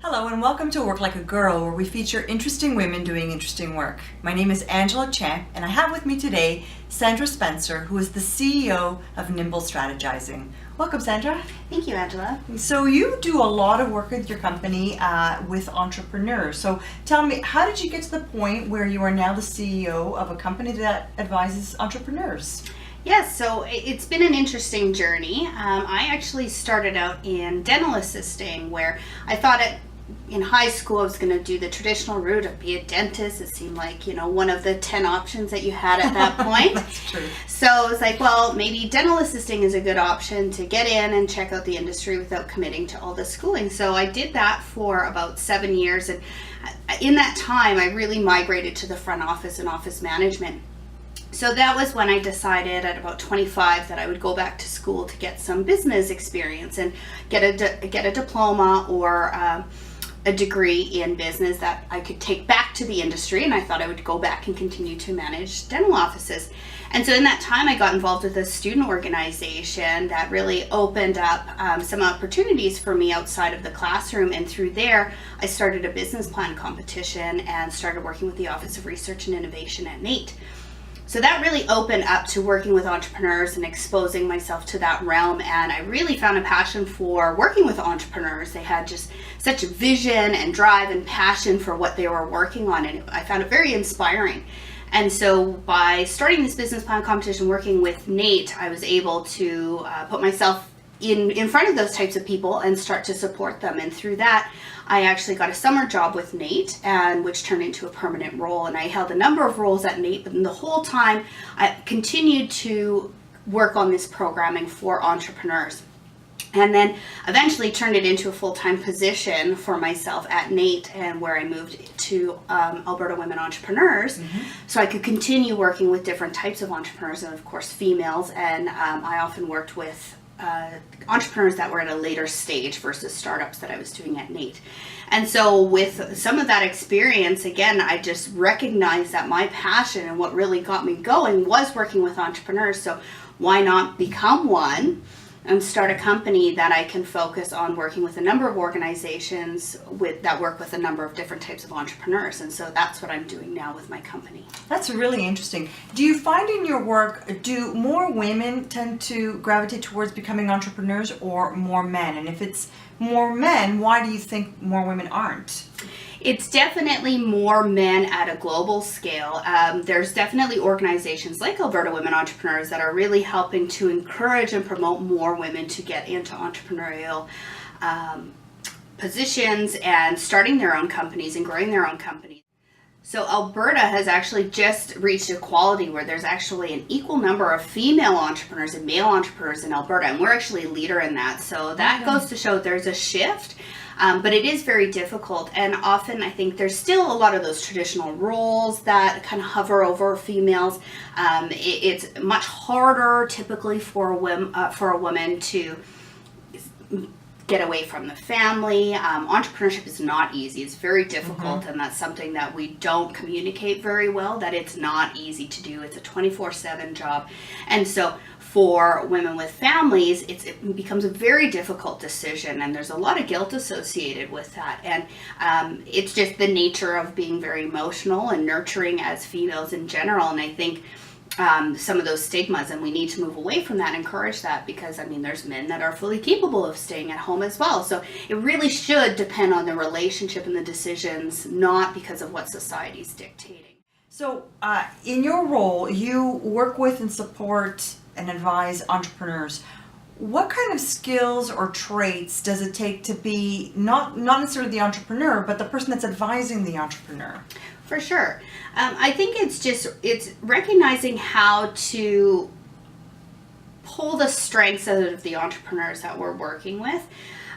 Hello and welcome to Work Like a Girl, where we feature interesting women doing interesting work. My name is Angela Champ and I have with me today Sandra Spencer, who is the CEO of Nimble Strategizing. Welcome, Sandra. Thank you, Angela. So you do a lot of work with your company with entrepreneurs. So tell me, how did you get to the point where you are now the CEO of a company that advises entrepreneurs? Yes, so it's been an interesting journey. I actually started out in dental assisting, where I thought in high school I was going to do the traditional route of be a dentist. It seemed like, one of the 10 options that you had at that point. That's true. So I was like, well, maybe dental assisting is a good option to get in and check out the industry without committing to all the schooling. So I did that for about 7 years, and in that time I really migrated to the front office and office management. So that was when I decided at about 25 that I would go back to school to get some business experience and get a diploma or a degree in business that I could take back to the industry, and I thought I would go back and continue to manage dental offices. And so in that time I got involved with a student organization that really opened up some opportunities for me outside of the classroom, and through there I started a business plan competition and started working with the Office of Research and Innovation at NAIT. So that really opened up to working with entrepreneurs and exposing myself to that realm, and I really found a passion for working with entrepreneurs. They had just such vision and drive and passion for what they were working on, and I found it very inspiring. And so by starting this business plan competition, working with NAIT, I was able to put myself in front of those types of people and start to support them. And through that, I actually got a summer job with NAIT, and which turned into a permanent role. And I held a number of roles at NAIT, but the whole time I continued to work on this programming for entrepreneurs. And then eventually turned it into a full-time position for myself at NAIT, and where I moved to Alberta Women Entrepreneurs, so I could continue working with different types of entrepreneurs, and of course females. And I often worked with entrepreneurs that were at a later stage versus startups that I was doing at NAIT. And so with some of that experience, again, I just recognized that my passion and what really got me going was working with entrepreneurs. So why not become one and start a company that I can focus on working with a number of organizations that work with a number of different types of entrepreneurs. And so that's what I'm doing now with my company. That's really interesting. Do you find in your work, do more women tend to gravitate towards becoming entrepreneurs or more men? And if it's more men, why do you think more women aren't? It's definitely more men at a global scale. There's definitely organizations like Alberta Women Entrepreneurs that are really helping to encourage and promote more women to get into entrepreneurial positions and starting their own companies and growing their own companies. So Alberta has actually just reached equality, where there's actually an equal number of female entrepreneurs and male entrepreneurs in Alberta, and we're actually a leader in that. So that goes to show there's a shift. But it is very difficult, and often I think there's still a lot of those traditional roles that kind of hover over females. It's much harder typically for a woman to get away from the family. Entrepreneurship is not easy. It's very difficult, and that's something that we don't communicate very well, that it's not easy to do. It's a 24/7 job. And so for women with families, it becomes a very difficult decision, and there's a lot of guilt associated with that. And it's just the nature of being very emotional and nurturing as females in general. And I think some of those stigmas, and we need to move away from that and encourage that, because there's men that are fully capable of staying at home as well. So it really should depend on the relationship and the decisions, not because of what society's dictating. So in your role, you work with and support and advise entrepreneurs. What kind of skills or traits does it take to be not necessarily the entrepreneur, but the person that's advising the entrepreneur? For sure. I think it's recognizing how to pull the strengths out of the entrepreneurs that we're working with.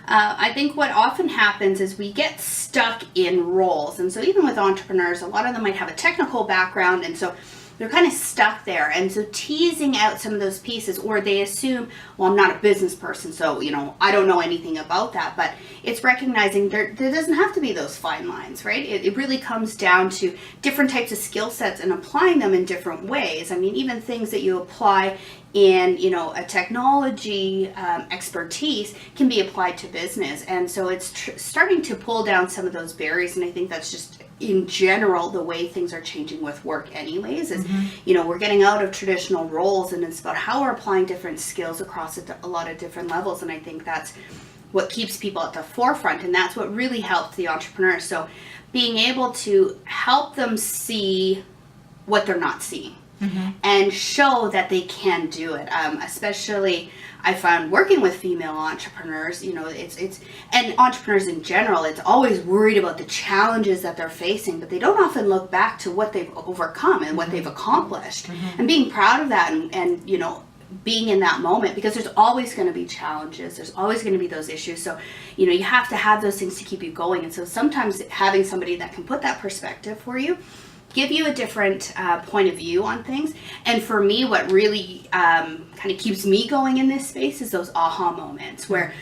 I think what often happens is we get stuck in roles. And so even with entrepreneurs, a lot of them might have a technical background, and so they're kind of stuck there. And so teasing out some of those pieces, or they assume, well, I'm not a business person, so, I don't know anything about that. But it's recognizing there doesn't have to be those fine lines, right? It really comes down to different types of skill sets and applying them in different ways. I mean, even things that you apply in, a technology expertise can be applied to business. And so it's starting to pull down some of those barriers. And I think that's just, in general, the way things are changing with work anyways, is, we're getting out of traditional roles, and it's about how we're applying different skills across a lot of different levels. And I think that's what keeps people at the forefront, and that's what really helps the entrepreneurs. So being able to help them see what they're not seeing. And show that they can do it. Especially, I found working with female entrepreneurs, it's and entrepreneurs in general, it's always worried about the challenges that they're facing, but they don't often look back to what they've overcome and what they've accomplished, and being proud of that, and being in that moment, because there's always going to be challenges, there's always going to be those issues. So you have to have those things to keep you going. And so sometimes having somebody that can put that perspective for you, give you a different point of view on things. And for me, what really kind of keeps me going in this space is those aha moments where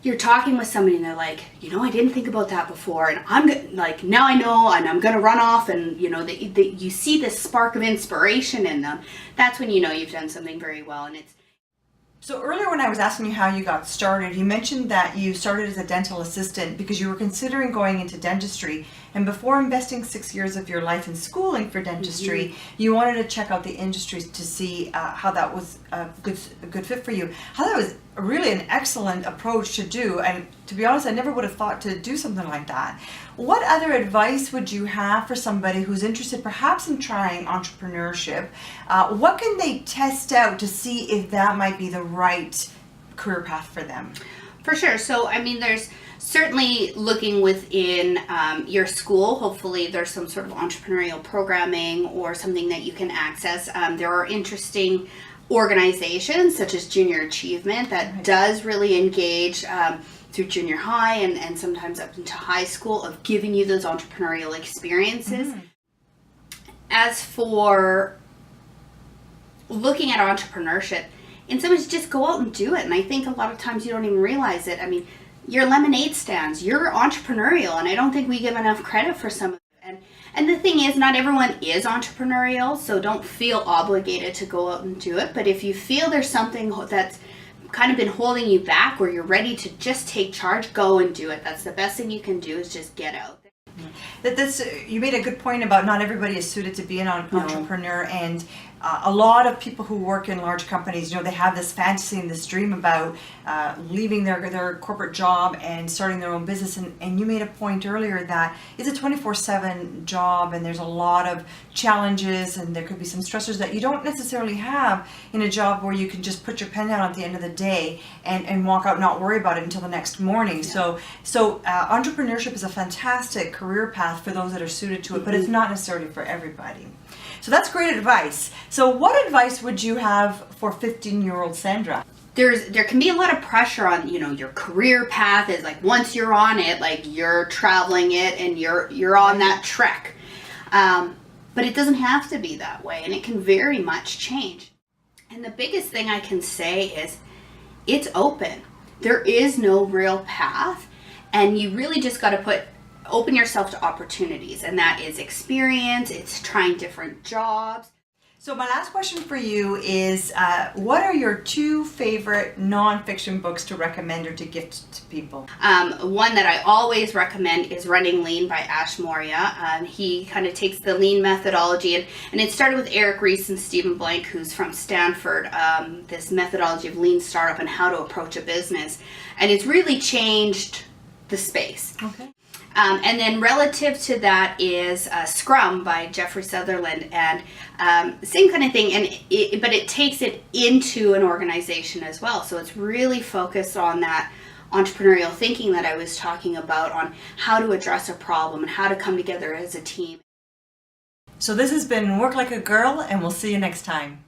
you're talking with somebody and they're like, I didn't think about that before, and now I know, and I'm gonna run off, and you see this spark of inspiration in them. That's when you've done something very well. And it's So earlier when I was asking you how you got started, you mentioned that you started as a dental assistant because you were considering going into dentistry, and before investing 6 years of your life in schooling for dentistry, you wanted to check out the industry to see how that was a good fit for you. How that was really an excellent approach to do, and to be honest, I never would have thought to do something like that. What other advice would you have for somebody who's interested perhaps in trying entrepreneurship? What can they test out to see if that might be the right career path for them? For sure. So, I mean, there's certainly looking within your school. Hopefully there's some sort of entrepreneurial programming or something that you can access. There are interesting organizations such as Junior Achievement that does really engage through junior high and sometimes up into high school of giving you those entrepreneurial experiences. As for looking at entrepreneurship, in some ways, just go out and do it. And I think a lot of times you don't even realize it. I mean, your lemonade stands, you're entrepreneurial, and I don't think we give enough credit for some of it. And the thing is, not everyone is entrepreneurial, so don't feel obligated to go out and do it. But if you feel there's something that's kind of been holding you back, or you're ready to just take charge, go and do it. That's the best thing you can do, is just get out. You made a good point about not everybody is suited to be an entrepreneur, and a lot of people who work in large companies, they have this fantasy and this dream about leaving their corporate job and starting their own business. And you made a point earlier that it's a 24/7 job, and there's a lot of challenges, and there could be some stressors that you don't necessarily have in a job where you can just put your pen down at the end of the day and walk out, not worry about it until the next morning. So entrepreneurship is a fantastic career path for those that are suited to it, but it's not necessarily for everybody. So that's great advice. So what advice would you have for 15-year-old Sandra? There can be a lot of pressure on, your career path is like, once you're on it, like you're traveling it and you're on that trek. But it doesn't have to be that way, and it can very much change. And the biggest thing I can say is it's open. There is no real path, and you really just got to open yourself to opportunities, and that is experience, it's trying different jobs. So my last question for you is, what are your 2 favorite nonfiction books to recommend or to gift to people? One that I always recommend is Running Lean by Ash Maurya. He kind of takes the lean methodology, and it started with Eric Ries and Stephen Blank, who's from Stanford, this methodology of lean startup and how to approach a business. And it's really changed the space. Okay. And then relative to that is Scrum by Jeffrey Sutherland, and same kind of thing, but it takes it into an organization as well. So it's really focused on that entrepreneurial thinking that I was talking about, on how to address a problem and how to come together as a team. So this has been Work Like a Girl, and we'll see you next time.